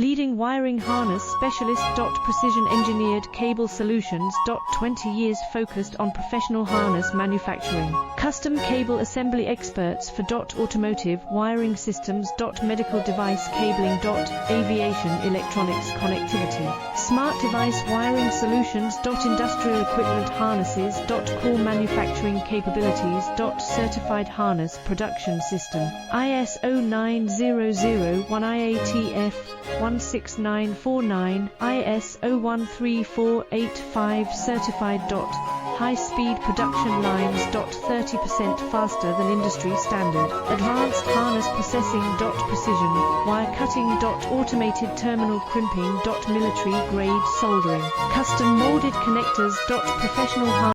Leading wiring harness specialist. Precision engineered cable solutions. 20 years focused on professional harness manufacturing. Custom cable assembly experts for automotive wiring systems. Medical device cabling. Aviation electronics connectivity. Smart device wiring solutions. Industrial equipment harnesses. Core manufacturing capabilities. Certified harness production system. ISO 9001 IATF 16949, ISO 13485 certified. High-speed production lines. 30% faster than industry standard. Advanced harness processing. Precision wire cutting. Automated terminal crimping. Military grade soldering. Custom molded connectors. Professional harness